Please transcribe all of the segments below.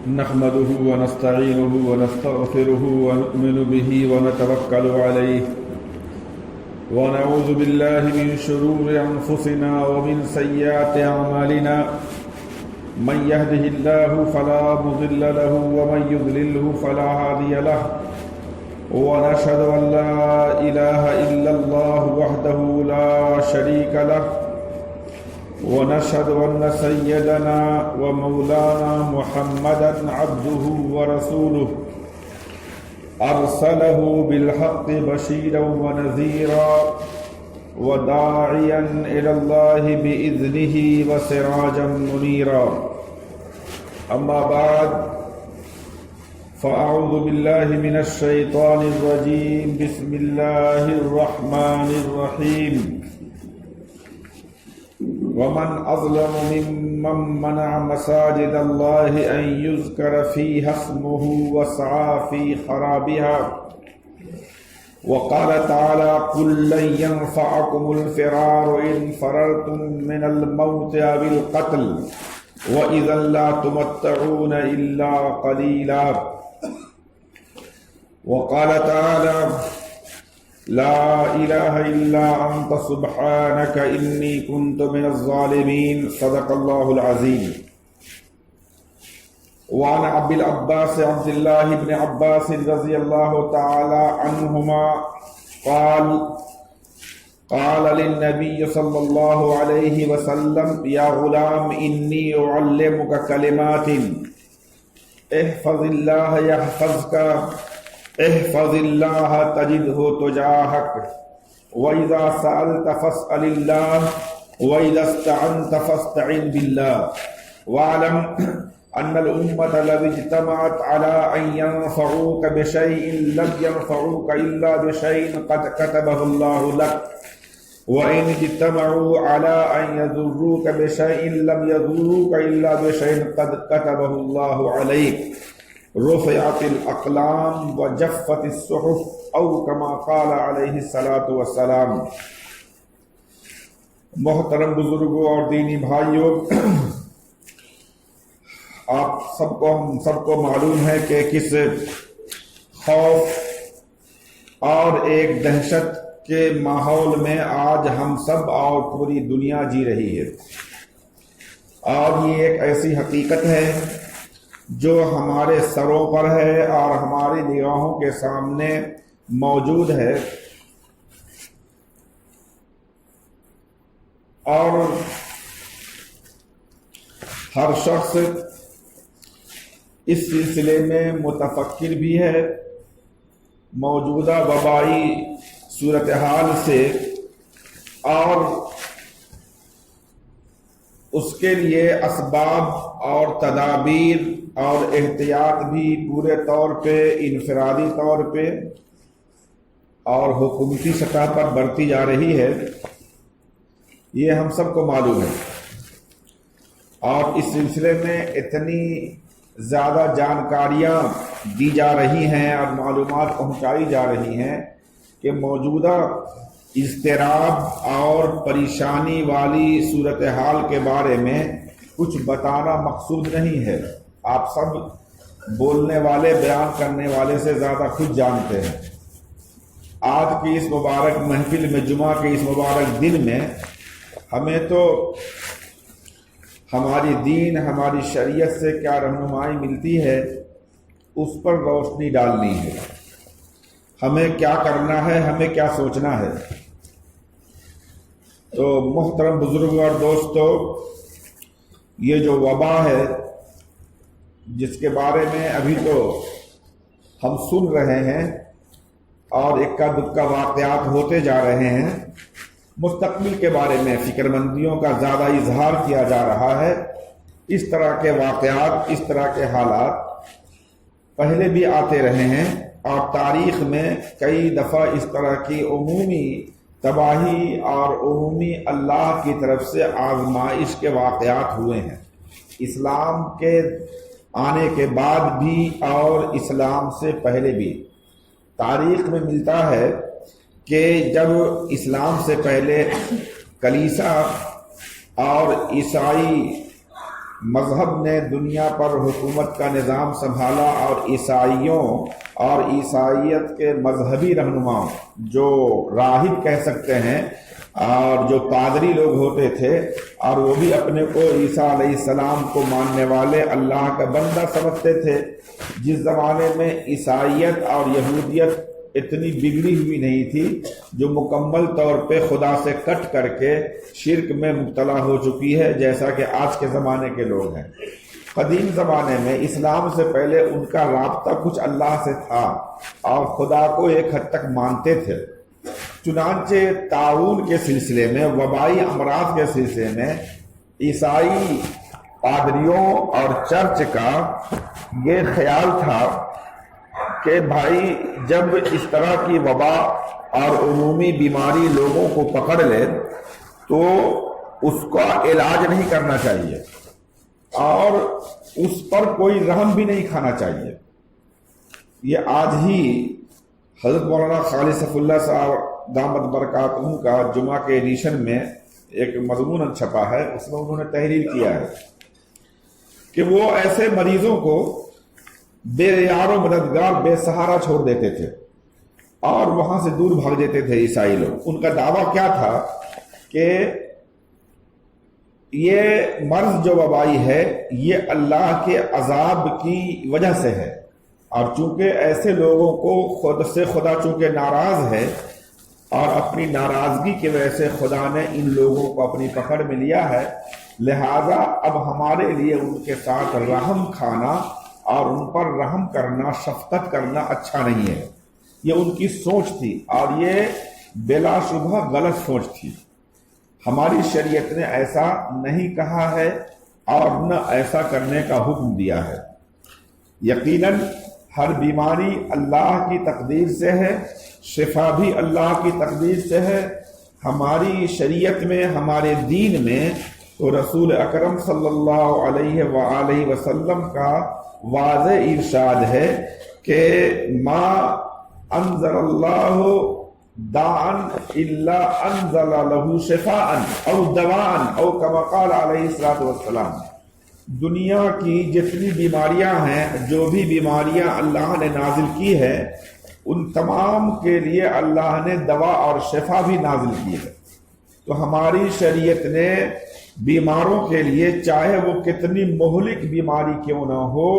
نحمده ونستعينه ونستغفره ونؤمن به ونتوكل عليه ونعوذ بالله من شرور أنفسنا ومن سيئات أعمالنا من يهده الله فلا مضل له ومن يضلله فلا هادي له ونشهد أن لا إله إلا الله وحده لا شريك له ونشهد أن سيدنا ومولانا محمدا عبده ورسوله أرسله بالحق بشيرا ونذيرا وداعيا إلى الله بإذنه وسراجا منيرا أما بعد فأعوذ بالله من الشيطان الرجيم بسم الله الرحمن الرحيم ومن أظلم ممن منع مساجد الله أن يذكر فيها اسمه وسعى في خرابها وقال تعالى قل لن ينفعكم الفرار إن فررتم من الموت أو القتل وإذا لا تمتعون إلا قليلا وقال تعالى لا إله إلا أنت سبحانك إني كنت من الظالمين صدق الله العظيم وعن أبي العباس عبد الله بن عباس رضي الله تعالى عنهما قال للنبي صلى الله عليه وسلم يا غلام إني أعلمك كلمات احفظ الله يحفظك احفظ الله تجده تجاهك وإذا سألت فاسأل الله وإذا استعنت فاستعن بالله واعلم أن الأمة لو اجتمعت على أن ينفعوك بشيء لم ينفعوك إلا بشيء قد كتبه الله لك وإن اجتمعوا على أن يضروك بشيء لم يضروك إلا بشيء قد كتبه الله عليك رفعت الاقلام وجفت الصحف او كما قال علیہ الصلاۃ والسلام۔ محترم بزرگوں اور دینی بھائیوں، آپ سب کو معلوم ہے کہ کس خوف اور ایک دہشت کے ماحول میں آج ہم سب اور پوری دنیا جی رہی ہے، اور یہ ایک ایسی حقیقت ہے جو ہمارے سروں پر ہے اور ہماری نگاہوں کے سامنے موجود ہے، اور ہر شخص اس سلسلے میں متفکر بھی ہے۔ موجودہ وبائی صورتحال سے اور اس کے لیے اسباب اور تدابیر اور احتیاط بھی پورے طور پہ، انفرادی طور پہ اور حکومتی سطح پر برتی جا رہی ہے، یہ ہم سب کو معلوم ہے، اور اس سلسلے میں اتنی زیادہ جانکاریاں دی جا رہی ہیں اور معلومات پہنچائی جا رہی ہیں کہ موجودہ اضطراب اور پریشانی والی صورتحال کے بارے میں کچھ بتانا مقصود نہیں ہے۔ آپ سب بولنے والے، بیان کرنے والے سے زیادہ خود جانتے ہیں۔ آج کی اس مبارک محفل میں، جمعہ کے اس مبارک دن میں، ہمیں تو ہماری دین، ہماری شریعت سے کیا رہنمائی ملتی ہے اس پر روشنی ڈالنی ہے۔ ہمیں کیا کرنا ہے، ہمیں کیا سوچنا ہے۔ تو محترم بزرگوں اور دوستو، یہ جو وبا ہے جس کے بارے میں ابھی تو ہم سن رہے ہیں اور اکا دکا واقعات ہوتے جا رہے ہیں، مستقبل کے بارے میں فکر مندیوں کا زیادہ اظہار کیا جا رہا ہے۔ اس طرح کے واقعات، اس طرح کے حالات پہلے بھی آتے رہے ہیں، اور تاریخ میں کئی دفعہ اس طرح کی عمومی تباہی اور عمومی اللہ کی طرف سے آزمائش کے واقعات ہوئے ہیں، اسلام کے آنے کے بعد بھی اور اسلام سے پہلے بھی۔ تاریخ میں ملتا ہے کہ جب اسلام سے پہلے کلیسا اور عیسائی مذہب نے دنیا پر حکومت کا نظام سنبھالا، اور عیسائیوں اور عیسائیت کے مذہبی رہنماؤں جو راہب کہہ سکتے ہیں اور جو پادری لوگ ہوتے تھے، اور وہ بھی اپنے کو عیسیٰ علیہ السلام کو ماننے والے اللہ کا بندہ سمجھتے تھے۔ جس زمانے میں عیسائیت اور یہودیت اتنی بگڑی ہوئی نہیں تھی، جو مکمل طور پہ خدا سے کٹ کر کے شرک میں مبتلا ہو چکی ہے، جیسا کہ آج کے زمانے کے لوگ ہیں۔ قدیم زمانے میں اسلام سے پہلے ان کا رابطہ کچھ اللہ سے تھا اور خدا کو ایک حد تک مانتے تھے۔ چنانچہ طاعون کے سلسلے میں، وبائی امراض کے سلسلے میں، عیسائی پادریوں اور چرچ کا یہ خیال تھا کہ بھائی جب اس طرح کی وبا اور عمومی بیماری لوگوں کو پکڑ لے تو اس کا علاج نہیں کرنا چاہیے اور اس پر کوئی رحم بھی نہیں کھانا چاہیے۔ یہ آج ہی حضرت مولانا خالد صفی اللہ صاحب دامت برکاتہ کا جمعہ کے ایڈیشن میں ایک مضمون چھپا ہے، اس میں انہوں نے تحریر کیا ہے کہ وہ ایسے مریضوں کو بے یار و مددگار بے سہارا چھوڑ دیتے تھے اور وہاں سے دور بھاگ دیتے تھے عیسائی لوگ۔ ان کا دعویٰ کیا تھا کہ یہ مرض جو وبائی ہے یہ اللہ کے عذاب کی وجہ سے ہے، اور چونکہ ایسے لوگوں کو خود سے خدا چونکہ ناراض ہے اور اپنی ناراضگی کی وجہ سے خدا نے ان لوگوں کو اپنی پکڑ میں لیا ہے، لہذا اب ہمارے لیے ان کے ساتھ رحم کھانا اور ان پر رحم کرنا، شفقت کرنا اچھا نہیں ہے۔ یہ ان کی سوچ تھی اور یہ بلا شبہ غلط سوچ تھی۔ ہماری شریعت نے ایسا نہیں کہا ہے اور نہ ایسا کرنے کا حکم دیا ہے۔ یقیناً ہر بیماری اللہ کی تقدیر سے ہے، شفا بھی اللہ کی تقدیر سے ہے۔ ہماری شریعت میں، ہمارے دین میں تو رسول اکرم صلی اللہ علیہ وآلہ وسلم کا واضح ارشاد ہے کہ ما انزل اللہ داءً الا انزل له شفاءً او دواءً او کما قال علیہ الصلوۃ والسلام۔ دنیا کی جتنی بیماریاں ہیں، جو بھی بیماریاں اللہ نے نازل کی ہے، ان تمام کے لیے اللہ نے دوا اور شفا بھی نازل کی ہے۔ تو ہماری شریعت نے بیماروں کے لیے، چاہے وہ کتنی مہلک بیماری کیوں نہ ہو،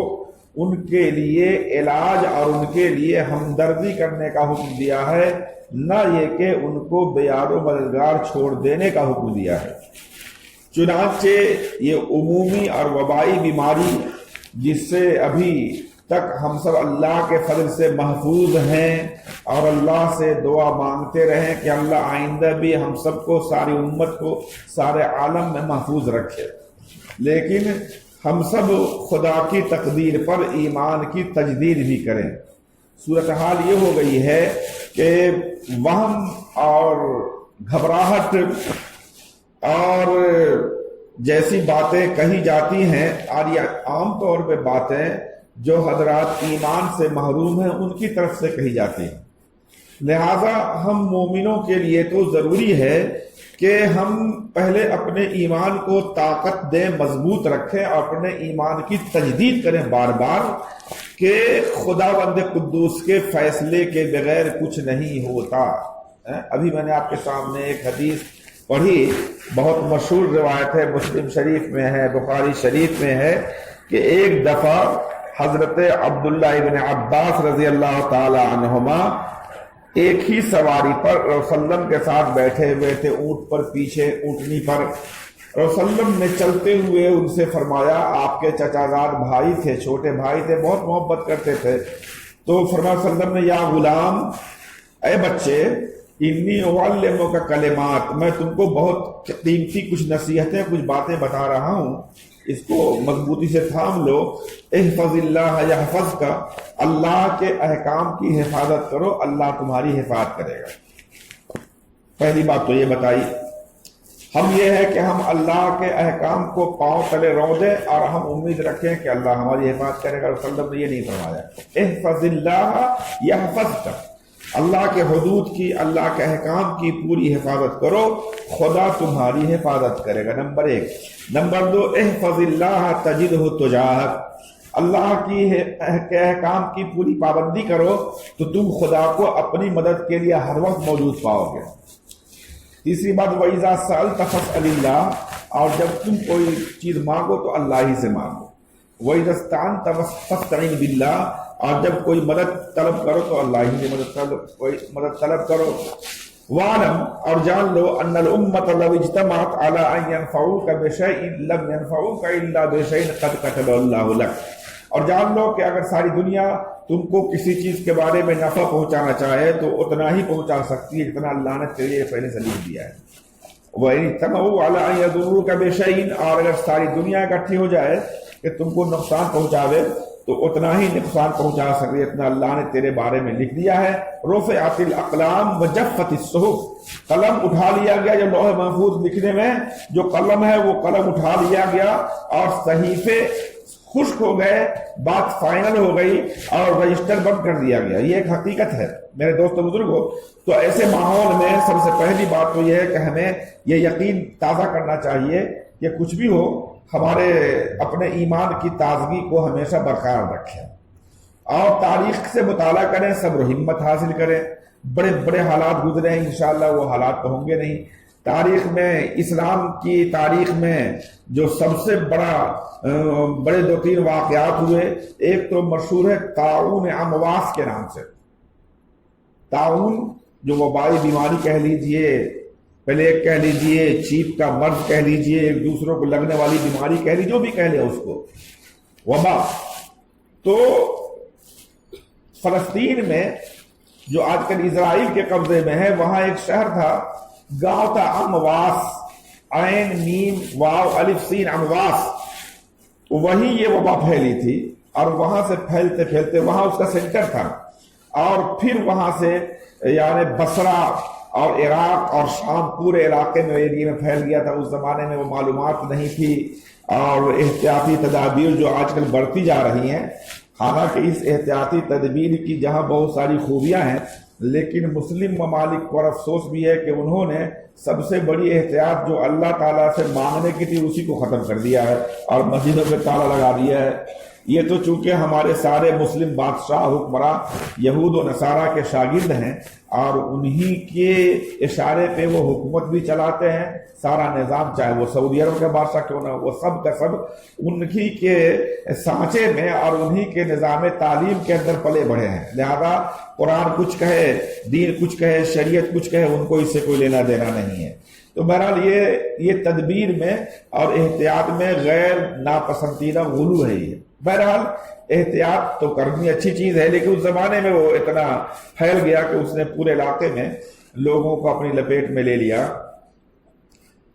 ان کے لیے علاج اور ان کے لیے ہمدردی کرنے کا حکم دیا ہے، نہ یہ کہ ان کو بیار و مددگار چھوڑ دینے کا حکم دیا ہے۔ چنانچہ یہ عمومی اور وبائی بیماری جس سے ابھی تک ہم سب اللہ کے فضل سے محفوظ ہیں اور اللہ سے دعا مانگتے رہیں کہ اللہ آئندہ بھی ہم سب کو، ساری امت کو، سارے عالم میں محفوظ رکھے، لیکن ہم سب خدا کی تقدیر پر ایمان کی تجدید بھی کریں۔ صورتحال یہ ہو گئی ہے کہ وہم اور گھبراہٹ اور جیسی باتیں کہی جاتی ہیں، اور یہ عام طور پہ باتیں جو حضرات ایمان سے محروم ہیں ان کی طرف سے کہی جاتی ہیں۔ لہذا ہم مومنوں کے لیے تو ضروری ہے کہ ہم پہلے اپنے ایمان کو طاقت دیں، مضبوط رکھیں اور اپنے ایمان کی تجدید کریں بار بار کہ خداوند قدوس کے فیصلے کے بغیر کچھ نہیں ہوتا۔ ابھی میں نے آپ کے سامنے ایک حدیث پڑھی، بہت مشہور روایت ہے، مسلم شریف میں ہے، بخاری شریف میں ہے کہ ایک دفعہ حضرت عبداللہ ابن عباس رضی اللہ تعالی عنہما ایک ہی سواری پر رسول اللہ صلی اللہ علیہ وسلم کے ساتھ بیٹھے ہوئے تھے، اونٹ پر، پیچھے اونٹنی پر۔ رسول اللہ صلی اللہ علیہ وسلم نے چلتے ہوئے ان سے فرمایا، آپ کے چچا زاد بھائی تھے، چھوٹے بھائی تھے، بہت محبت کرتے تھے، تو فرمایا صلی اللہ علیہ وسلم نے، یا غلام، اے بچے، انی اعلمک کلمات، میں تم کو بہت قیمتی کچھ نصیحتیں، کچھ باتیں بتا رہا ہوں، اس کو مضبوطی سے تھام لو۔ احفظ اللہ یحفظک، اللہ کے احکام کی حفاظت کرو، اللہ تمہاری حفاظت کرے گا۔ پہلی بات تو یہ بتائی۔ ہم یہ ہے کہ ہم اللہ کے احکام کو پاؤں تلے رو دیں اور ہم امید رکھیں کہ اللہ ہماری حفاظت کرے گا۔ رسول اللہ نے یہ نہیں فرمایا، احفظ اللہ یحفظک، اللہ کے حدود کی، اللہ کے احکام کی پوری حفاظت کرو، خدا تمہاری حفاظت کرے گا، نمبر 1۔ نمبر 2، احفظ اللہ تجدہ تجاہک، اللہ کے احکام کی پوری پابندی کرو تو تم خدا کو اپنی مدد کے لیے ہر وقت موجود پاؤ گے۔ تیسری بات، وَإِذَا سَأَلْتَ فَاسْأَلِ اللَّهَ، اور جب تم کوئی چیز مانگو تو اللہ ہی سے مانگو۔ وَإِذَا اسْتَعَنْتَ فَاسْتَعِنْ بِاللَّهِ، اور جب کوئی مدد طلب کرو تو اللہ ہی سے مدد طلب کرو۔ وَاعْلَمْ، اور جان لو، أَنَّ الْأُمَّةَ لَوْ اجْتَمَعَتْ عَلَىٰ أَن يَنْفَعُوكَ بِشَيْءٍ لَمْ يَنْفَعُوكَ إِلَّا بِشَيْءٍ قَدْ كَتَبَهُ اللَّهُ لَكَ، اور جان لو کہ اگر ساری دنیا تم کو کسی چیز کے بارے میں نفع پہنچانا چاہے تو اتنا ہی پہنچا سکتی ہے جتنا اللہ نے تیرے پہلے سے لکھ دیا ہے۔ وَإِنِ اجْتَمَعُوا عَلَىٰ أَن يَضُرُّوكَ بِشَيْءٍ، اور اگر ساری دنیا اکٹھی ہو جائے کہ تم کو نقصان پہنچاوے تو اتنا ہی نقصان پہنچا سکے اتنا اللہ نے تیرے بارے میں لکھ دیا ہے۔ رُفِعَتِ الْأَقْلَامُ وَجَفَّتِ الصُّحُفُ، قلم اٹھا لیا گیا، جو لوح محفوظ لکھنے میں جو قلم ہے وہ قلم اٹھا لیا گیا، اور صحیفے خشک ہو گئے، بات فائنل ہو گئی، اور رجسٹر بند کر دیا گیا۔ یہ ایک حقیقت ہے میرے دوستو بزرگوں۔ تو ایسے ماحول میں سب سے پہلی بات تو یہ ہے کہ ہمیں یہ یقین تازہ کرنا چاہیے کہ کچھ بھی ہو ہمارے اپنے ایمان کی تازگی کو ہمیشہ برقرار رکھیں، اور تاریخ سے مطالعہ کریں، صبر و ہمت حاصل کریں۔ بڑے بڑے حالات گزرے ہیں، انشاءاللہ وہ حالات تو ہوں گے نہیں۔ تاریخ میں، اسلام کی تاریخ میں جو سب سے بڑے 2-3 واقعات ہوئے، ایک تو مشہور ہے طاعون امواس کے نام سے۔ طاعون جو وبائی بیماری کہہ لیجئے، پلیگ کہہ لیجئے، چیپ کا مرض کہہ لیجئے، ایک دوسروں کو لگنے والی بیماری کہہ لیجئے، جو بھی کہہ لیں اس کو، وبا۔ تو فلسطین میں جو آج کل اسرائیل کے قبضے میں ہے، وہاں ایک شہر تھا، گاؤں تھا امواس، عین میم واو الف سین امواس، وہی یہ وبا پھیلی تھی، اور وہاں سے پھیلتے پھیلتے وہاں اس کا سینٹر تھا، اور پھر وہاں سے یعنی بصرہ اور عراق اور شام پورے علاقے میں ایریا میں پھیل گیا تھا۔ اس زمانے میں وہ معلومات نہیں تھی، اور احتیاطی تدابیر جو آج کل بڑھتی جا رہی ہیں، حالانکہ اس احتیاطی تدبیر کی جہاں بہت ساری خوبیاں ہیں، لیکن مسلم ممالک کو افسوس بھی ہے کہ انہوں نے سب سے بڑی احتیاط جو اللہ تعالیٰ سے مانگنے کی تھی اسی کو ختم کر دیا ہے، اور مسجدوں پہ تالا لگا دیا ہے۔ یہ تو چونکہ ہمارے سارے مسلم بادشاہ حکمراں یہود و نصارہ کے شاگرد ہیں، اور انہی کے اشارے پہ وہ حکومت بھی چلاتے ہیں، سارا نظام، چاہے وہ سعودی عرب کا بادشاہ کیوں نہ، وہ سب کا سب انہی کے سانچے میں اور انہی کے نظام تعلیم کے اندر پلے بڑھے ہیں۔ لہذا قرآن کچھ کہے، دین کچھ کہے، شریعت کچھ کہے، ان کو اس سے کوئی لینا دینا نہیں ہے۔ تو بہرحال یہ تدبیر میں اور احتیاط میں غیر ناپسندیدہ غلو ہے۔ یہ بہرحال احتیاط تو کرنی اچھی چیز ہے، لیکن اس زمانے میں وہ اتنا پھیل گیا کہ اس نے پورے علاقے میں لوگوں کو اپنی لپیٹ میں لے لیا،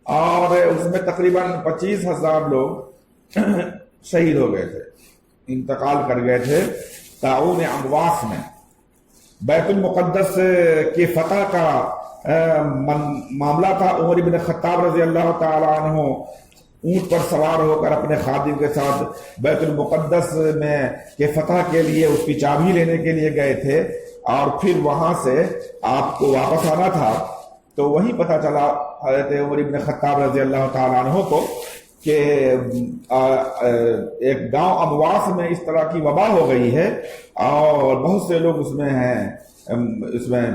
اور اس میں تقریباً 25,000 لوگ شہید ہو گئے تھے، انتقال کر گئے تھے طاعون امواس میں۔ بیت المقدس کے فتح کا معاملہ تھا۔ عمر بن خطاب رضی اللہ تعالیٰ عنہ اونٹ پر سوار ہو کر اپنے خادم کے ساتھ بیت المقدس میں کے فتح کے لیے اس کی چابی لینے کے لیے گئے تھے، اور پھر وہاں سے آپ کو واپس آنا تھا۔ تو وہیں پتہ چلا حضرت عمر بن خطاب رضی اللہ تعالیٰ عنہ کو کہ ایک گاؤں امواس میں اس طرح کی وبا ہو گئی ہے، اور بہت سے لوگ اس میں ہیں، اس میں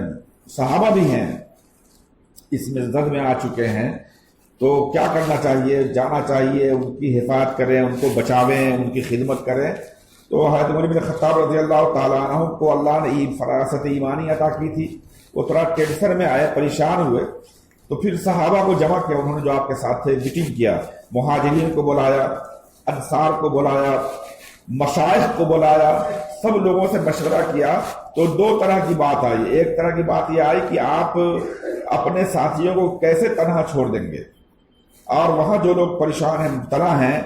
صحابہ بھی ہیں، اس میں زد میں آ چکے ہیں۔ تو کیا کرنا چاہیے؟ جانا چاہیے، ان کی حفاظت کریں، ان کو بچاویں، ان کی خدمت کریں۔ تو حضرت عمر بن خطاب رضی اللہ تعالیٰ عنہ کو اللہ نے فراست ایمانی عطا کی تھی۔ وہ تھوڑا ٹینشن میں آئے، پریشان ہوئے، تو پھر صحابہ کو جمع کیا، انہوں نے جو آپ کے ساتھ تھے میٹنگ کیا، مہاجرین کو بلایا، انصار کو بلایا، مشائخ کو بلایا، سب لوگوں سے مشورہ کیا۔ تو 2 طرح کی بات آئی۔ ایک طرح کی بات یہ آئی کہ آپ اپنے ساتھیوں کو کیسے تنہا چھوڑ دیں گے، اور وہاں جو لوگ پریشان ہیں، مبتلا ہیں،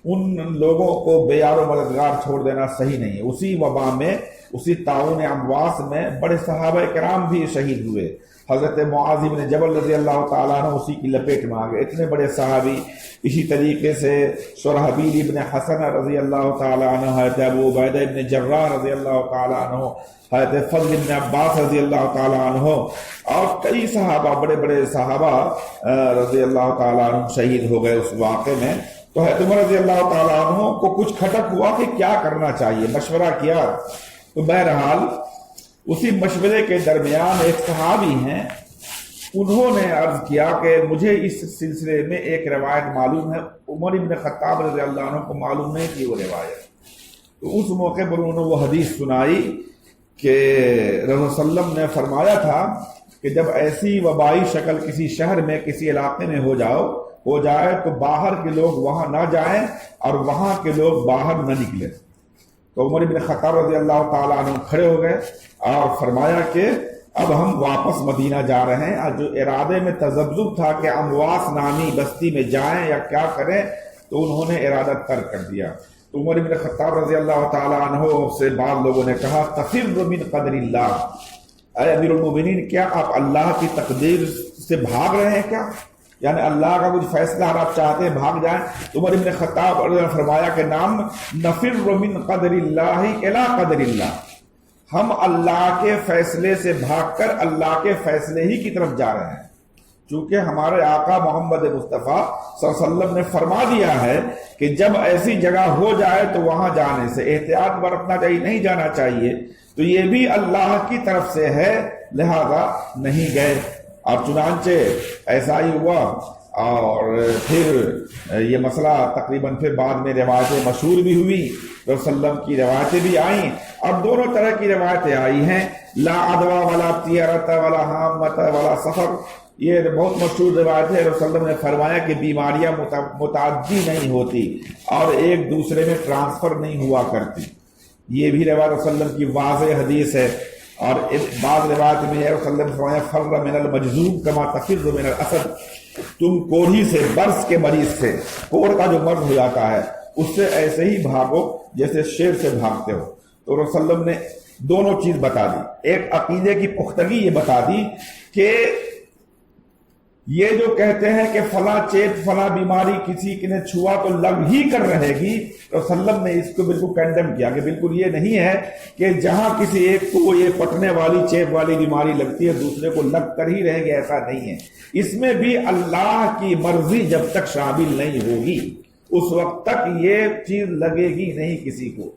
ان لوگوں کو بے یار و مددگار چھوڑ دینا صحیح نہیں ہے۔ اسی وبا میں، اسی طاعون امواس میں بڑے صحابہ کرام بھی شہید ہوئے۔ حضرت معاذ بن جبل رضی اللہ تعالیٰ عنہ اسی کی لپیٹ میں آ گئے، اتنے بڑے صحابی۔ اسی طریقے سے شرحبیل ابن حسن رضی اللہ تعالیٰ عنہ، حضرت ابو عبیدہ ابن جراح رضی اللہ تعالیٰ عنہ، حضرت فضل ابن عباس رضی اللہ تعالیٰ عنہ، اور کئی صحابہ، بڑے بڑے صحابہ رضی اللہ تعالیٰ عنہ شہید ہو گئے اس واقعے میں۔ تو حضرت عمر رضی اللہ تعالیٰ عنہ کو کچھ کھٹک ہوا کہ کیا کرنا چاہیے، مشورہ کیا۔ تو بہرحال اسی مشورے کے درمیان ایک صحابی ہیں، انہوں نے عرض کیا کہ مجھے اس سلسلے میں ایک روایت معلوم ہے، عمر بن خطاب رضی اللہ عنہ کو معلوم نہیں کہ وہ روایت۔ تو اس موقع پر انہوں نے وہ حدیث سنائی کہ رسول اللہ علیہ وسلم نے فرمایا تھا کہ جب ایسی وبائی شکل کسی شہر میں، کسی علاقے میں ہو جائے تو باہر کے لوگ وہاں نہ جائیں اور وہاں کے لوگ باہر نہ نکلیں۔ تو عمر بن خطاب رضی اللہ تعالیٰ عنہ کھڑے ہو گئے اور فرمایا کہ اب ہم واپس مدینہ جا رہے ہیں۔ اور جو ارادے میں تذبذب تھا کہ امواس نامی بستی میں جائیں یا کیا کریں، تو انہوں نے ارادہ ترک کر دیا۔ تو عمر بن خطاب رضی اللہ تعالیٰ عنہ سے بعض لوگوں نے کہا تفر من قدر اللہ، اے امیر المومنین کیا آپ اللہ کی تقدیر سے بھاگ رہے ہیں کیا؟ یعنی اللہ کا کچھ فیصلہ اور آپ چاہتے ہیں بھاگ جائیں؟ تو عمر بن خطاب نے فرمایا کہ نام نفر من قدر اللہ الی قدر اللہ، ہم اللہ کے فیصلے سے بھاگ کر اللہ کے فیصلے ہی کی طرف جا رہے ہیں، چونکہ ہمارے آقا محمد مصطفیٰ صلی اللہ علیہ وسلم نے فرما دیا ہے کہ جب ایسی جگہ ہو جائے تو وہاں جانے سے احتیاط برتنا چاہیے، نہیں جانا چاہیے۔ تو یہ بھی اللہ کی طرف سے ہے، لہذا نہیں گئے۔ اور چنانچہ ایسا ہی ہوا، اور پھر یہ مسئلہ تقریباً پھر بعد میں روایتیں مشہور بھی ہوئی، رسول اللہ علیہ وسلم کی روایتیں بھی آئیں، اور دونوں طرح کی روایتیں آئی ہیں، لا عدوى ولا طیرۃ ولا حامۃ ولا سفر۔ یہ بہت مشہور روایت ہے، رسول اللہ علیہ وسلم نے فرمایا کہ بیماریاں متعدی نہیں ہوتی اور ایک دوسرے میں ٹرانسفر نہیں ہوا کرتی۔ یہ بھی روایت رسول اللہ علیہ وسلم کی واضح حدیث ہے۔ اور بعض روایت میں ہے رسول اللہ علیہ وسلم نے فرمایا فر من المجذوم کما تفر من الاسد، تم کوڑھی سے، برس کے مریض سے، کوڑ کا جو مرض ہو جاتا ہے اس سے ایسے ہی بھاگو جیسے شیر سے بھاگتے ہو۔ تو رسول اللہ علیہ وسلم نے دونوں چیز بتا دی، ایک عقیدے کی پختگی یہ بتا دی کہ یہ جو کہتے ہیں کہ فلاں چیپ فلاں بیماری کسی نے چھوا تو لگ ہی کر رہے گی، رسول اللہ نے اس کو بالکل کنڈم کیا کہ بالکل یہ نہیں ہے کہ جہاں کسی ایک کو یہ پٹنے والی چیپ والی بیماری لگتی ہے دوسرے کو لگ کر ہی رہیں گے، ایسا نہیں ہے۔ اس میں بھی اللہ کی مرضی جب تک شامل نہیں ہوگی اس وقت تک یہ چیز لگے گی نہیں کسی کو۔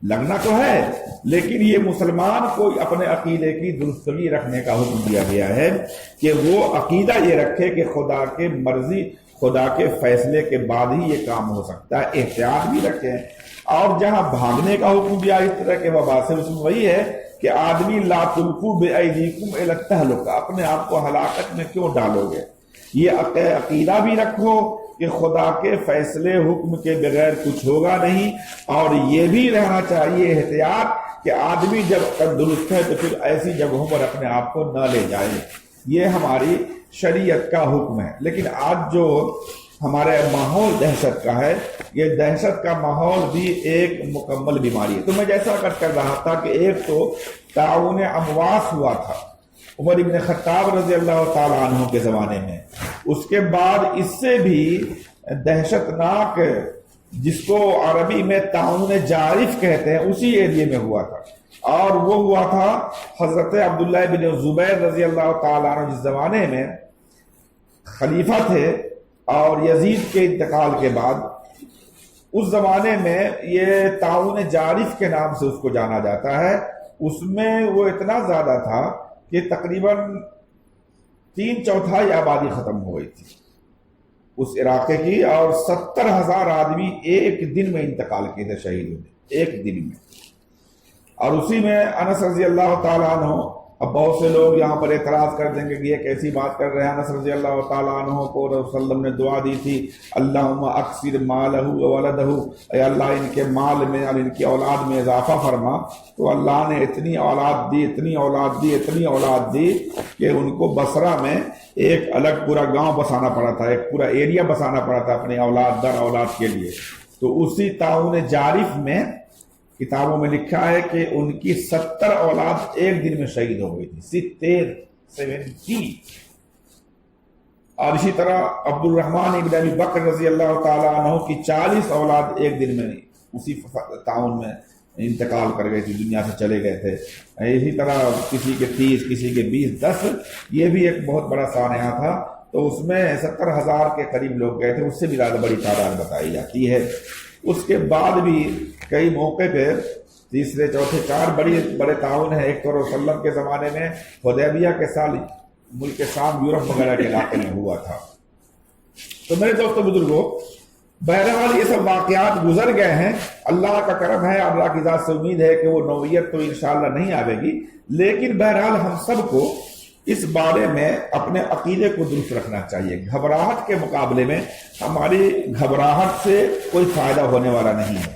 لگنا تو ہے لیکن یہ مسلمان کو اپنے عقیدے کی درستگی رکھنے کا حکم دیا گیا ہے کہ وہ عقیدہ یہ رکھے کہ خدا کے مرضی، خدا کے فیصلے کے بعد ہی یہ کام ہو سکتا ہے، احتیاط بھی رکھیں۔ اور جہاں بھاگنے کا حکم دیا اس طرح کے وبا سے، اس میں وہی ہے کہ آدمی لا تلقوا بأیدیکم الی التہلکہ، اپنے آپ کو ہلاکت میں کیوں ڈالو گے؟ یہ عقیدہ بھی رکھو کہ خدا کے فیصلے حکم کے بغیر کچھ ہوگا نہیں، اور یہ بھی رہنا چاہیے احتیاط کہ آدمی جب تندرست ہے تو پھر ایسی جگہوں پر اپنے آپ کو نہ لے جائے۔ یہ ہماری شریعت کا حکم ہے۔ لیکن آج جو ہمارے ماحول دہشت کا ہے، یہ دہشت کا ماحول بھی ایک مکمل بیماری ہے۔ تو میں جیسا کر رہا تھا کہ ایک تو تعاون امواس ہوا تھا عمر بن خطاب رضی اللہ تعالیٰ عنہ کے زمانے میں، اس کے بعد اس سے بھی دہشت ناک جس کو عربی میں تعاون جارف کہتے ہیں اسی ایریے میں ہوا تھا، اور وہ ہوا تھا حضرت عبداللہ بن زبیر رضی اللہ تعالیٰ عنہ جس زمانے میں خلیفہ تھے، اور یزید کے انتقال کے بعد اس زمانے میں یہ تعاون جارف کے نام سے اس کو جانا جاتا ہے۔ اس میں وہ اتنا زیادہ تھا کہ تقریباً 3/4 آبادی ختم ہو گئی تھی اس علاقے کی، اور 70,000 آدمی ایک دن میں انتقال کیے تھے، شہید ہوئے ایک دن میں۔ اور اسی میں انس رضی اللہ تعالیٰ عنہ، اب بہت سے لوگ یہاں پر اعتراض کر دیں گے کہ یہ کیسی بات کر رہے ہیں۔ انس رضی اللہ تعالیٰ عنہ کو رسول اللہ علیہ وسلم نے دعا دی تھی، اللہم اکثر مالہ وولدہ، اے اللہ ان کے مال میں اور ان کی اولاد میں اضافہ فرما۔ تو اللہ نے اتنی اولاد دی، اتنی اولاد دی، اتنی اولاد دی کہ ان کو بصرہ میں ایک الگ پورا گاؤں بسانا پڑا تھا، ایک پورا ایریا بسانا پڑا تھا اپنی اولاد در اولاد کے لیے۔ تو اسی تعاون جارف میں کتابوں میں لکھا ہے کہ ان کی 70 اولاد ایک دن میں شہید ہو گئی تھی، 70۔ 70. اور اسی طرح عبد الرحمن ابن ابی بکر رضی اللہ تعالیٰ عنہ کی 40 اولاد ایک دن میں اسی تعاون میں انتقال کر گئے تھے، دنیا سے چلے گئے تھے. اسی طرح کسی کے 30، کسی کے 20، 10. یہ بھی ایک بہت بڑا سانحہ تھا. تو اس میں 70,000 کے قریب لوگ گئے تھے، اس سے بھی زیادہ بڑی تعداد بتائی جاتی ہے. اس کے بعد بھی کئی موقع پہ تیسرے چوتھے 4 بڑے تعاون ہیں. ایک تو رسول اللہ وسلم کے زمانے میں حدیبیہ کے سال ملک شام یورپ وغیرہ کے علاقے میں ہوا تھا. تو میرے دوستوں بزرگوں، بہرحال یہ سب واقعات گزر گئے ہیں. اللہ کا کرم ہے، اللہ کی ذات سے امید ہے کہ وہ نوعیت تو انشاءاللہ نہیں آئے گی، لیکن بہرحال ہم سب کو اس بارے میں اپنے عقیدے کو درست رکھنا چاہیے. گھبراہٹ کے مقابلے میں ہماری گھبراہٹ سے کوئی فائدہ ہونے والا نہیں ہے،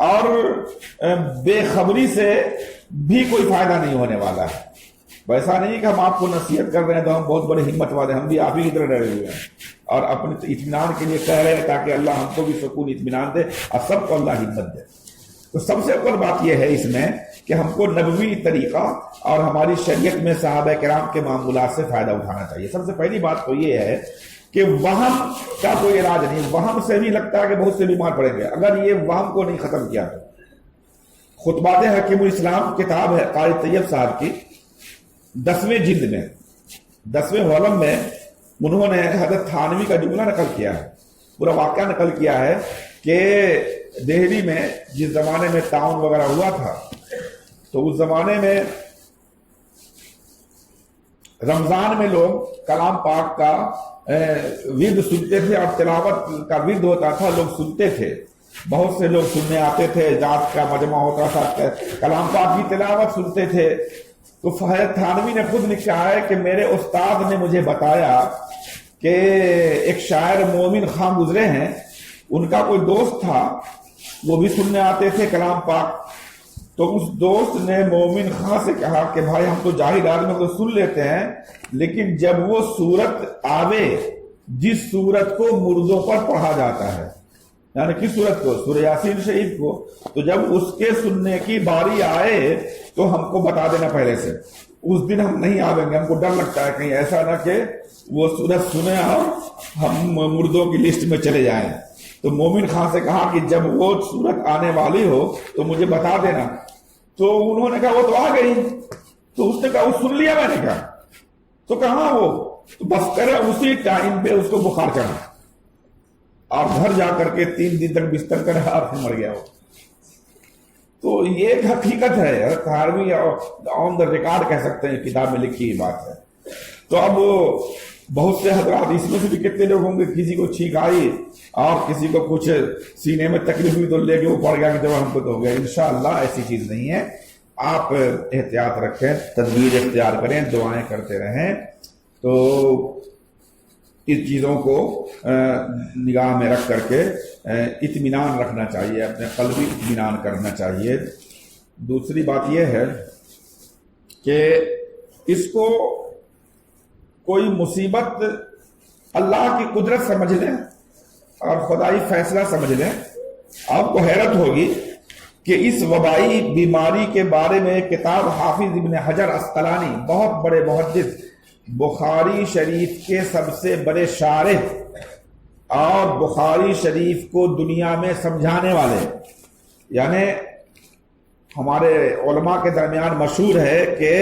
اور بے خبری سے بھی کوئی فائدہ نہیں ہونے والا ہے. ویسا نہیں کہ ہم آپ کو نصیحت کر رہے ہیں تو ہم بہت بڑے ہمت والے، ہم بھی آپ ہی کی طرح ڈرے ہوئے ہیں اور اپنے اطمینان کے لیے کہہ رہے ہیں تاکہ اللہ ہم کو بھی سکون اطمینان دے اور سب کو اللہ ہمت دے. تو سب سے اول بات یہ ہے اس میں کہ ہم کو نبوی طریقہ اور ہماری شریعت میں صحابہ کرام کے معمولات سے فائدہ اٹھانا چاہیے. سب سے پہلی بات تو یہ ہے کہ وہم کا کوئی علاج نہیں. وہم سے بھی لگتا ہے کہ بہت سے بیمار پڑیں گے. اگر یہ وہم کو نہیں ختم کیا تو خطبات حکیم الاسلام کتاب ہے قاری طیب صاحب کی 10ویں جلد میں 10ویں والم میں انہوں نے حضرت تھانوی کا جملہ نقل کیا ہے، پورا واقعہ نقل کیا ہے کہ دہلی میں جس زمانے میں تعاون وغیرہ ہوا تھا تو اس زمانے میں رمضان میں لوگ کلام پاک کا ورد سنتے تھے اور تلاوت کا ورد ہوتا تھا، لوگ سنتے تھے. بہت سے لوگ سننے آتے تھے، ذات کا مجمع ہوتا تھا، کلام پاک کی تلاوت سنتے تھے. تو حضرت تھانوی نے خود لکھا ہے کہ میرے استاد نے مجھے بتایا کہ ایک شاعر مومن خان گزرے ہیں، ان کا کوئی دوست تھا، وہ بھی سننے آتے تھے کلام پاک. تو اس دوست نے مومن خان سے کہا کہ بھائی ہم تو جاہل آدمی کو سن لیتے ہیں، لیکن جب وہ سورت آوے جس سورت کو مردوں پر پڑھا جاتا ہے، یعنی کس سورت کو؟ سورہ یاسین شریف کو، تو جب اس کے سننے کی باری آئے تو ہم کو بتا دینا پہلے سے. اس دن ہم نہیں آویں گے، ہم کو ڈر لگتا ہے کہیں ایسا نہ کہ وہ سورت سنے اور ہم مردوں کی لسٹ میں چلے جائیں. تو مومن خان سے کہا کہ جب وہ سورت آنے والی ہو تو مجھے بتا دینا. تو انہوں نے کہا وہ تو آ گئی. تو اس نے کہا وہ سن لیا میں نے کہا. تو کہاں وہ؟ تو بس کرے اسی ٹائم پہ اس کو بخار چڑھا اور گھر جا کر کے 3 دن تک بستر کر رہا اور پھر مر گیا وہ. تو یہ ایک حقیقت ہے، تھانوی آن دا ریکارڈ کہہ سکتے ہیں، کتاب میں لکھی ہوئی بات ہے. تو اب بہت سے حضرات اس میں سے بھی کتنے لوگ ہوں گے، کسی کو چھینک آئی اور کسی کو کچھ سینے میں تکلیف ہوئی تو لے کے وہ پڑ گیا کہ جب ہم کو تو ہو گیا. انشاءاللہ ایسی چیز نہیں ہے. آپ احتیاط رکھیں، تدبیر اختیار کریں، دعائیں کرتے رہیں. تو اس چیزوں کو نگاہ میں رکھ کر کے اطمینان رکھنا چاہیے، اپنے قلبی اطمینان کرنا چاہیے. دوسری بات یہ ہے کہ اس کو کوئی مصیبت اللہ کی قدرت سمجھ لیں اور خدائی فیصلہ سمجھ لیں. آپ کو حیرت ہوگی کہ اس وبائی بیماری کے بارے میں کتاب حافظ ابن حجر عسقلانی، بہت بڑے محدث، بخاری شریف کے سب سے بڑے شارح اور بخاری شریف کو دنیا میں سمجھانے والے، یعنی ہمارے علماء کے درمیان مشہور ہے کہ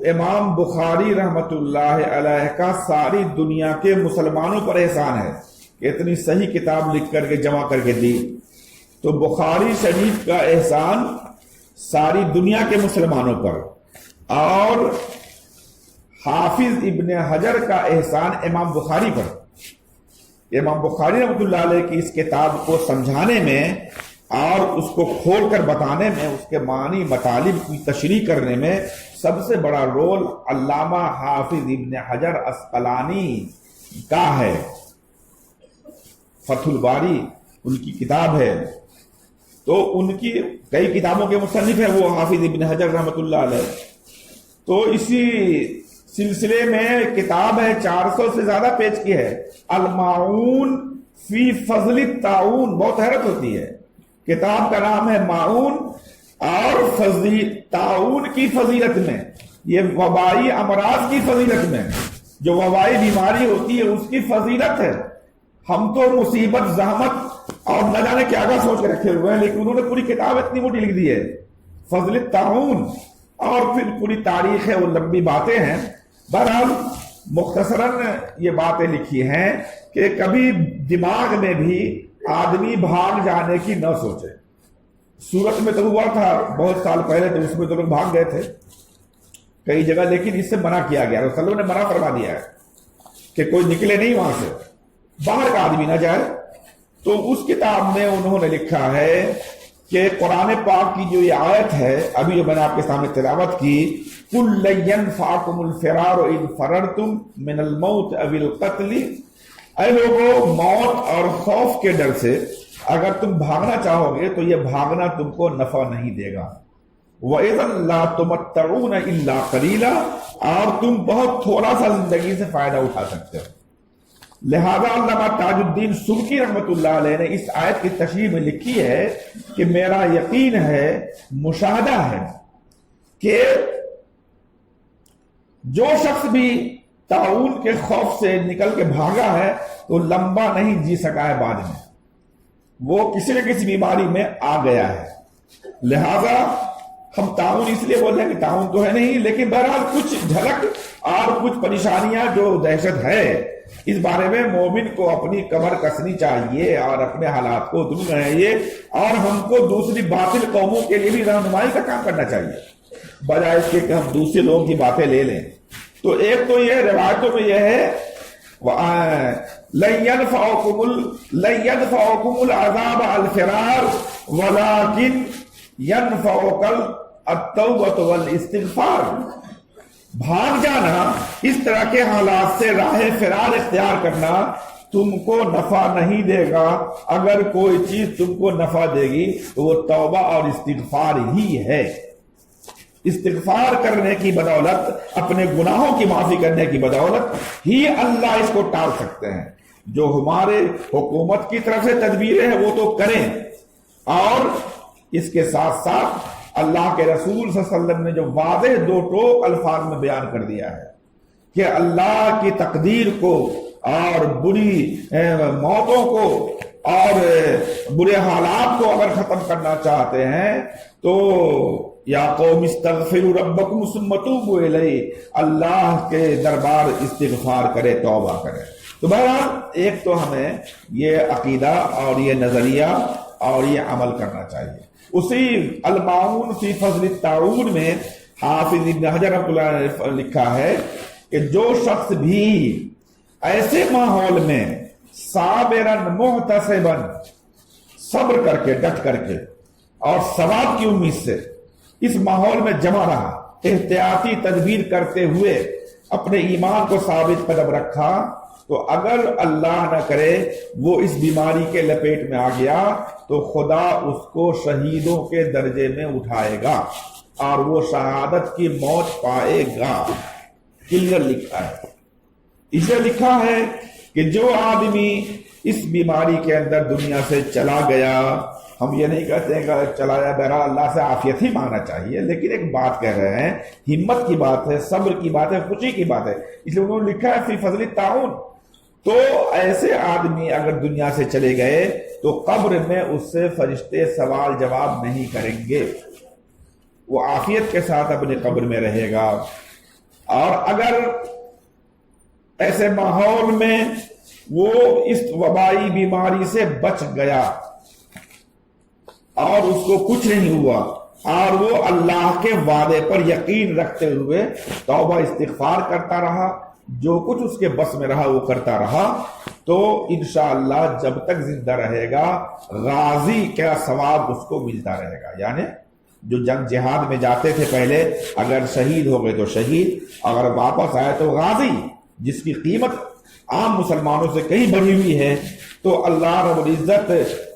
امام بخاری رحمت اللہ علیہ کا ساری دنیا کے مسلمانوں پر احسان ہے کہ اتنی صحیح کتاب لکھ کر کے جمع کر کے دی. تو بخاری شریف کا احسان ساری دنیا کے مسلمانوں پر، اور حافظ ابن حجر کا احسان امام بخاری پر. امام بخاری رحمۃ اللہ علیہ کی اس کتاب کو سمجھانے میں اور اس کو کھول کر بتانے میں، اس کے معنی مطالب کی تشریح کرنے میں سب سے بڑا رول علامہ حافظ ابن حجر عسقلانی کا ہے. فتح الباری ان کی کتاب ہے. تو ان کی کئی کتابوں کے مصنف ہیں وہ حافظ ابن حجر رحمۃ اللہ علیہ. تو اسی سلسلے میں کتاب ہے 400 سے زیادہ پیج کی ہے، المعون فی فضل الطاعون. بہت حیرت ہوتی ہے، کتاب کا نام ہے معون اور تعاون کی فضیلت میں، یہ وبائی امراض کی فضیلت میں، جو وبائی بیماری ہوتی ہے اس کی فضیلت ہے۔ ہم تو مصیبت، زحمت اور نہ جانے کیا کیا سوچ کے رکھے ہوئے ہیں، لیکن انہوں نے پوری کتاب اتنی موٹی لکھ دی ہے، فضل تعاون، اور پھر پوری تاریخ ہے، وہ لمبی باتیں ہیں۔ بہرحال مختصراً یہ باتیں لکھی ہیں کہ کبھی دماغ میں بھی آدمی بھاگ جانے کی نہ سوچے۔ سورت میں تو ہوا تھا بہت سال پہلے، تو اس میں تو لوگ بھاگ گئے تھے کئی جگہ، لیکن اس سے منع کیا گیا، رسول اللہ نے منع فرما دیا ہے کہ کوئی نکلے نہیں وہاں سے، باہر کا آدمی نہ جائے۔ تو اس کتاب میں انہوں نے لکھا ہے کہ قرآن پاک کی جو یہ آیت ہے ابھی جو میں نے آپ کے سامنے تلاوت کی، قُلْ لَن يَنْفَعَكُمُ الْفِرَارُ إِنْ فَرَرْتُمْ مِنَ الْمَوْتِ أَوِ الْقَتْلِ، اے لوگوں، موت اور خوف کے ڈر سے اگر تم بھاگنا چاہو گے تو یہ بھاگنا تم کو نفع نہیں دے گا۔ وَإِذًا لَا تُمَتَّعُونَ إِلَّا قَلِيلًا، اور تم بہت تھوڑا سا زندگی سے فائدہ اٹھا سکتے ہو۔ لہذا علامہ تاج الدین سبکی رحمۃ اللہ علیہ نے اس آیت کی تشریح میں لکھی ہے کہ میرا یقین ہے، مشاہدہ ہے کہ جو شخص بھی تعاون کے خوف سے نکل کے بھاگا ہے تو لمبا نہیں جی سکا ہے، بعد میں وہ کسی نہ کسی بیماری میں آ گیا ہے۔ لہذا ہم تعاون اس لیے بول رہے ہیں کہ تعاون تو ہے نہیں، لیکن بہرحال کچھ جھلک اور کچھ پریشانیاں جو دہشت ہے، اس بارے میں مومن کو اپنی کمر کسنی چاہیے اور اپنے حالات کو دور رہیے، اور ہم کو دوسری باطل قوموں کے لیے بھی رہنمائی کا کام کرنا چاہیے، بجائے اس کے کہ ہم دوسرے لوگوں کی باتیں لے لیں۔ تو ایک تو یہ روایتوں میں یہ ہے لَن يَنْفَعَكُمُ الْعَذَابَ الْفِرَارُ وَلَكِنْ يَنْفَعُكَ التَّوْبَةُ وَالْإِسْتِغْفَارُ، بھاگ جانا، اس طرح کے حالات سے راہ فرار اختیار کرنا تم کو نفع نہیں دے گا۔ اگر کوئی چیز تم کو نفع دے گی تو وہ توبہ اور استغفار ہی ہے۔ استغفار کرنے کی بدولت، اپنے گناہوں کی معافی کرنے کی بدولت ہی اللہ اس کو ٹال سکتے ہیں۔ جو ہمارے حکومت کی طرف سے تدبیریں ہیں وہ تو کریں، اور اس کے ساتھ ساتھ اللہ کے رسول صلی اللہ علیہ وسلم نے جو واضح دو ٹوک الفاظ میں بیان کر دیا ہے کہ اللہ کی تقدیر کو اور بری موتوں کو اور برے حالات کو اگر ختم کرنا چاہتے ہیں تو یا قوم استغفروا ربکم ثم توبوا الیہ، اللہ کے دربار استغفار کرے، توبہ کرے۔ تو بہرحال ایک تو ہمیں یہ عقیدہ اور یہ نظریہ اور یہ عمل کرنا چاہیے۔ اسی المعون فی فضل التعاون میں حافظ ابن حجر رحمۃ اللہ نے لکھا ہے کہ جو شخص بھی ایسے ماحول میں صابراً محتسباً، صبر کر کے، ڈٹ کر کے اور ثواب کی امید سے اس ماحول میں جمع رہا، احتیاطی تدبیر کرتے ہوئے اپنے ایمان کو ثابت قدم رکھا، تو اگر اللہ نہ کرے وہ اس بیماری کے لپیٹ میں آ گیا تو خدا اس کو شہیدوں کے درجے میں اٹھائے گا اور وہ شہادت کی موت پائے گا۔ کلیئر لکھا ہے۔ اسے لکھا ہے کہ جو آدمی اس بیماری کے اندر دنیا سے چلا گیا، ہم یہ نہیں کہتے ہیں کہ چلایا بہرحال اللہ سے عافیت ہی مانگنا چاہیے، لیکن ایک بات کہہ رہے ہیں، ہمت کی بات ہے، صبر کی بات ہے، خوشی کی بات ہے، اس لیے انہوں نے لکھا ہے فی فضل التعاون۔ تو ایسے آدمی اگر دنیا سے چلے گئے تو قبر میں اس سے فرشتے سوال جواب نہیں کریں گے، وہ عافیت کے ساتھ اپنے قبر میں رہے گا۔ اور اگر ایسے ماحول میں وہ اس وبائی بیماری سے بچ گیا اور اس کو کچھ نہیں ہوا اور وہ اللہ کے وعدے پر یقین رکھتے ہوئے توبہ استغفار کرتا رہا، جو کچھ اس کے بس میں رہا وہ کرتا رہا، تو انشاءاللہ جب تک زندہ رہے گا غازی کا ثواب اس کو ملتا رہے گا۔ یعنی جو جنگ جہاد میں جاتے تھے پہلے، اگر شہید ہو گئے تو شہید، اگر واپس آئے تو غازی، جس کی قیمت عام مسلمانوں سے کہیں بڑھی ہوئی ہے۔ تو اللہ رب العزت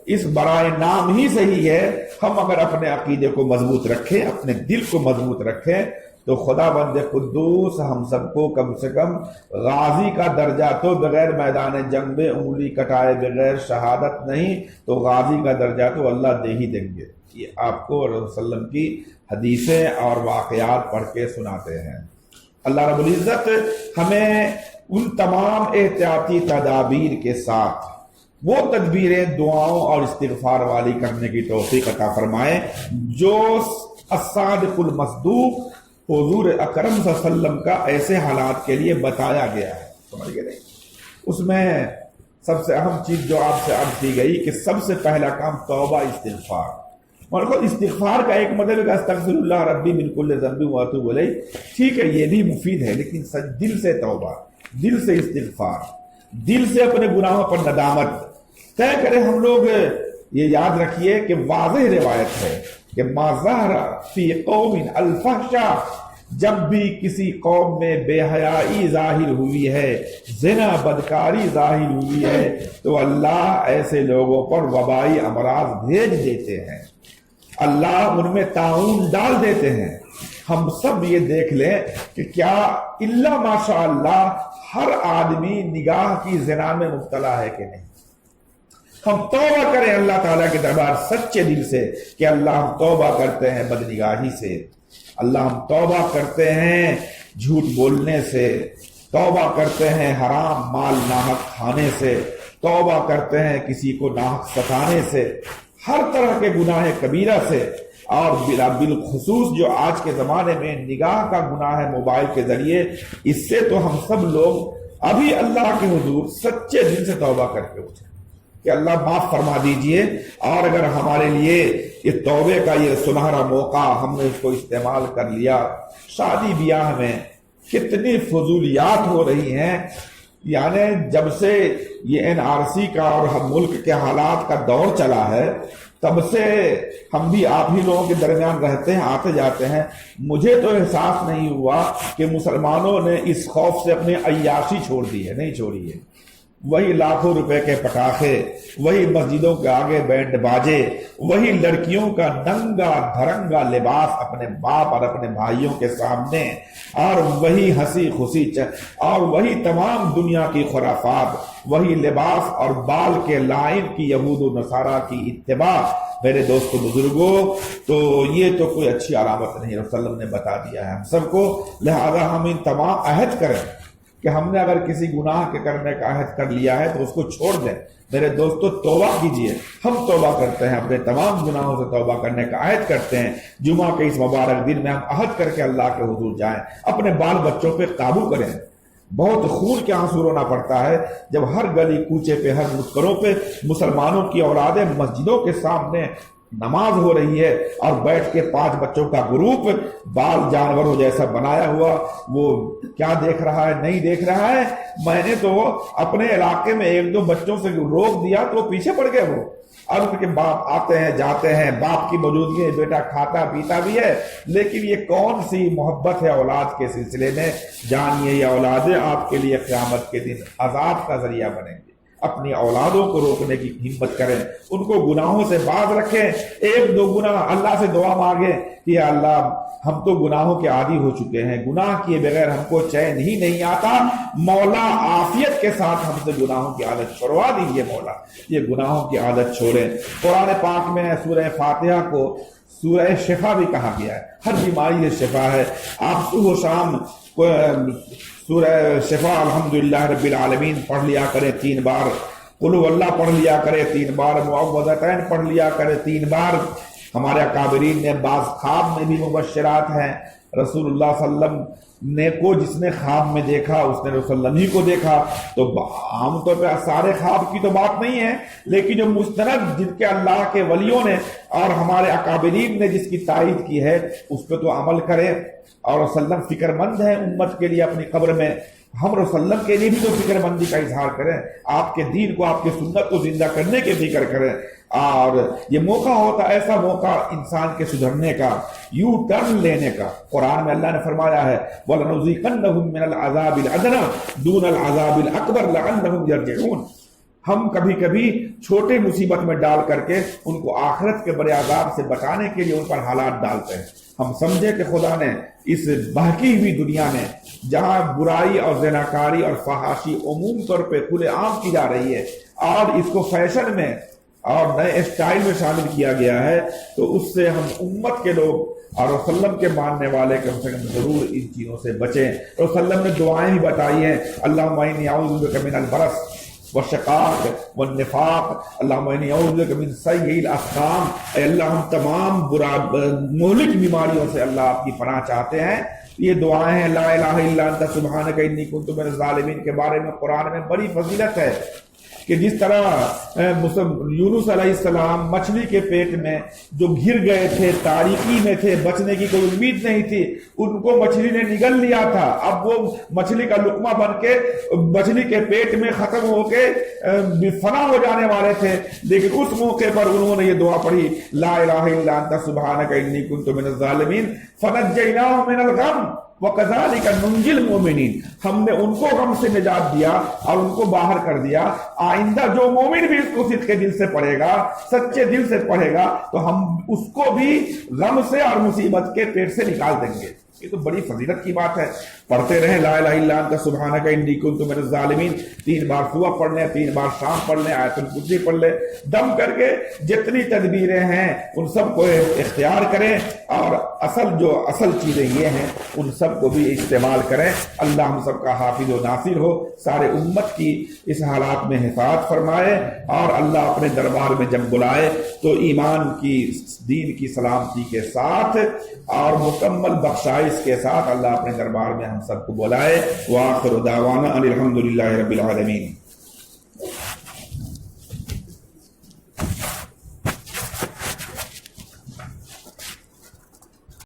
اس برائے نام ہی صحیح ہے، ہم اگر اپنے عقیدے کو مضبوط رکھیں، اپنے دل کو مضبوط رکھیں، تو خدا بند قدوس ہم سب کو کم سے کم غازی کا درجہ تو بغیر میدان جنگ میں انگلی کٹائے بغیر شہادت نہیں تو غازی کا درجہ تو اللہ دے ہی دیں گے. یہ آپ کو رسول صلی اللہ علیہ وسلم کی حدیثیں اور واقعات پڑھ کے سناتے ہیں. اللہ رب العزت ہمیں ان تمام احتیاطی تدابیر کے ساتھ وہ تدبیریں دعاؤں اور استغفار والی کرنے کی توفیق عطا فرمائے جو الصادق المصدوق حضور اکرم صلی اللہ علیہ وسلم کا ایسے حالات کے لیے بتایا گیا ہے. سمجھ گئے نہیں؟ اس میں سب سے اہم چیز جو آپ سے عرض کی گئی کہ سب سے پہلا کام توبہ استغفار. اور استغفار کا ایک مطلب استغفر اللہ ربی من کل ذنب واتوب الیہ، ٹھیک ہے یہ بھی مفید ہے، لیکن دل سے توبہ، دل سے استغفار، دل سے اپنے گناہوں پر ندامت طے کریں. ہم لوگ یہ یاد رکھیے کہ واضح روایت ہے کہ ما ظہر فی قوم الفحشاء، جب بھی کسی قوم میں بے حیائی ظاہر ہوئی ہے، زنا بدکاری ظاہر ہوئی ہے، تو اللہ ایسے لوگوں پر وبائی امراض بھیج دیتے ہیں، اللہ ان میں طاعون ڈال دیتے ہیں. ہم سب یہ دیکھ لیں کہ کیا الا ماشاء اللہ ہر آدمی نگاہ کی زنا میں مبتلا ہے کہ نہیں. ہم توبہ کریں اللہ تعالیٰ کے دربار سچے دل سے کہ اللہ ہم توبہ کرتے ہیں بدنگاہی سے، اللہ ہم توبہ کرتے ہیں جھوٹ بولنے سے، توبہ کرتے ہیں حرام مال ناحق کھانے سے، توبہ کرتے ہیں کسی کو ناحق ستانے سے، ہر طرح کے گناہ کبیرہ سے. اور بالخصوص جو آج کے زمانے میں نگاہ کا گناہ ہے موبائل کے ذریعے، اس سے تو ہم سب لوگ ابھی اللہ کے حضور سچے دل سے توبہ کر کے اٹھیں کہ اللہ معاف فرما دیجئے. اور اگر ہمارے لیے یہ توبے کا یہ سنہرا موقع ہم نے اس کو استعمال کر لیا، شادی بیاہ میں کتنی فضولیات ہو رہی ہیں، یعنی جب سے یہ NRC کا اور ہم ملک کے حالات کا دور چلا ہے تب سے ہم بھی آپ ہی لوگوں کے درمیان رہتے ہیں، آتے جاتے ہیں. مجھے تو احساس نہیں ہوا کہ مسلمانوں نے اس خوف سے اپنی عیاشی چھوڑ دی ہے، نہیں چھوڑی ہے. وہی لاکھوں روپے کے پٹاخے، وہی مسجدوں کے آگے بینڈ باجے، وہی لڑکیوں کا ننگا دھرنگا لباس اپنے باپ اور اپنے بھائیوں کے سامنے، اور وہی ہنسی خوشی اور وہی تمام دنیا کی خرافات، وہی لباس اور بال کے لائن کی یہود و نصارہ کی اتباع. میرے دوستو بزرگوں، تو یہ تو کوئی اچھی علامت نہیں، رسول اللہ نے بتا دیا ہے ہم سب کو. لہذا ہم ان تمام عہد کریں کہ ہم نے اگر کسی گناہ کے کرنے کا عہد کر لیا ہے تو اس کو چھوڑ دیں. میرے دوستو توبہ کیجئے. ہم توبہ کرتے ہیں، اپنے تمام گناہوں سے توبہ کرنے کا عہد کرتے ہیں. جمعہ کے اس مبارک دن میں ہم عہد کر کے اللہ کے حضور جائیں، اپنے بال بچوں پہ قابو کریں. بہت خون کے آنسو رونا پڑتا ہے جب ہر گلی کوچے پہ، ہر نکروں پہ مسلمانوں کی اولادیں مسجدوں کے سامنے نماز ہو رہی ہے اور بیٹھ کے 5 بچوں کا گروپ بال جانوروں جیسا بنایا ہوا، وہ کیا دیکھ رہا ہے نہیں دیکھ رہا ہے. میں نے تو اپنے علاقے میں 1-2 بچوں سے روک دیا تو وہ پیچھے پڑ گئے. وہ اب ان کے باپ آتے ہیں جاتے ہیں، باپ کی موجودگی میں بیٹا کھاتا پیتا بھی ہے، لیکن یہ کون سی محبت ہے اولاد کے سلسلے میں. جانیے یہ اولادیں آپ کے لیے قیامت کے دن عذاب کا ذریعہ بنیں گے. اپنی اولادوں کو روکنے کی ہمت کریں، ان کو گناہوں سے باز رکھیں. 1-2 گناہ اللہ سے دعا مانگیں کہ اللہ ہم تو گناہوں کے عادی ہو چکے ہیں، گناہ کیے بغیر ہم کو چین ہی نہیں آتا. مولا عافیت کے ساتھ ہم سے گناہوں کی عادت چھوڑوا دیجیے. مولا یہ گناہوں کی عادت چھوڑیں. قرآن پاک میں سورہ فاتحہ کو سورہ شفا بھی کہا گیا ہے. ہر بیماری یہ شفا ہے. آپ صبح و شام سورہ شفا الحمدللہ رب العالمین پڑھ لیا کرے 3 بار، قل هو اللہ پڑھ لیا کرے 3 بار، معوذتین پڑھ لیا کرے 3 بار. ہمارے اکابرین نے بعض خواب میں بھی مبشرات ہیں. رسول اللہ صلی اللہ علیہ وسلم نے کو جس نے خواب میں دیکھا اس نے رسول اللہ ہی کو دیکھا. تو عام طور پہ سارے خواب کی تو بات نہیں ہے، لیکن جو مستند جن کے اللہ کے ولیوں نے اور ہمارے اکابرین نے جس کی تائید کی ہے اس پہ تو عمل کریں. اور رسول اللہ فکر مند ہے امت کے لیے اپنی قبر میں. ہم رسول اللہ کے لیے بھی تو فکر مندی کا اظہار کریں، آپ کے دین کو آپ کی سنت کو زندہ کرنے کی فکر کریں. اور یہ موقع ہوتا ایسا موقع انسان کے سدھرنے کا، یو ٹرن لینے کا. قرآن میں اللہ نے فرمایا ہے وَلَنُذِيقَنَّهُم مِّنَ الْعَذَابِ الْأَدْنَىٰ دُونَ الْعَذَابِ الْأَكْبَرِ لَعَلَّهُمْ يَرْجِعُونَ. ہم کبھی کبھی چھوٹے مصیبت میں ڈال کر کے ان کو آخرت کے بڑے عذاب سے بچانے کے لیے ان پر حالات ڈالتے ہیں۔ ہم سمجھے کہ خدا نے اس بہکی ہوئی دنیا میں جہاں برائی اور زناکاری اور فحاشی عموم طور پہ کھلے عام کی جا رہی ہے اور اس کو فیشن میں اور نئے اسٹائل میں شامل کیا گیا ہے، تو اس سے ہم امت کے لوگ اور رسول وسلم کے ماننے والے کم سے کم ضرور ان چیزوں سے بچیں۔ رسول وسلم نے دعائیں بھی بتائی ہیں، اللہم انی اعوذ بک من البرص والشقاق والنفاق، اللہم انی اعوذ بک من سیء الاسقام، اے اللہ ہم تمام برا مہلک بیماریوں سے اللہ آپ کی پناہ چاہتے ہیں۔ یہ دعائیں ہیں، لا الہ الا انت سبحانک انی کنت من الظالمین کے بارے میں قرآن میں بڑی فضیلت ہے کہ جس طرح یونس علیہ السلام مچھلی کے پیٹ میں جو گر گئے تھے، تاریکی میں تھے، بچنے کی کوئی امید نہیں تھی، ان کو مچھلی نے نگل لیا تھا، اب وہ مچھلی کا لقمہ بن کے مچھلی کے پیٹ میں ختم ہو کے فنا ہو جانے والے تھے، لیکن اس موقع پر انہوں نے یہ دعا پڑھی، لا الہ الا انت سبحانک انی کنت من الظالمین فنجیناہ من الغم وَكَذَلِكَ نُنْجِي الْمُؤْمِنِينَ، ہم نے ان کو غم سے نجات دیا اور ان کو باہر کر دیا۔ آئندہ جو مومن بھی اس کو صدق کے دل سے پڑھے گا، سچے دل سے پڑھے گا، تو ہم اس کو بھی غم سے اور مصیبت کے پیٹ سے نکال دیں گے۔ یہ تو بڑی فضیلت کی بات ہے۔ پڑھتے رہیں لا الہ الا انت سبحانک انی کنت من الظالمین، 3 بار صبح پڑھ لیں، 3 بار شام پڑھ لیں، آیت الکرسی پڑھ لیں، دم کر کے جتنی تدبیریں ہیں ان سب کو اختیار کریں، اور اصل چیزیں یہ ہیں ان سب کو بھی استعمال کریں۔ اللہ ہم سب کا حافظ و ناصر ہو، سارے امت کی اس حالات میں حفاظت فرمائے، اور اللہ اپنے دربار میں جب بلائے تو ایمان کی، دین کی سلامتی کے ساتھ اور مکمل بخشائش کے ساتھ اللہ اپنے دربار میں ہم سب کو بلائے۔ وآخر دعوانا ان الحمد للہ رب العالمین۔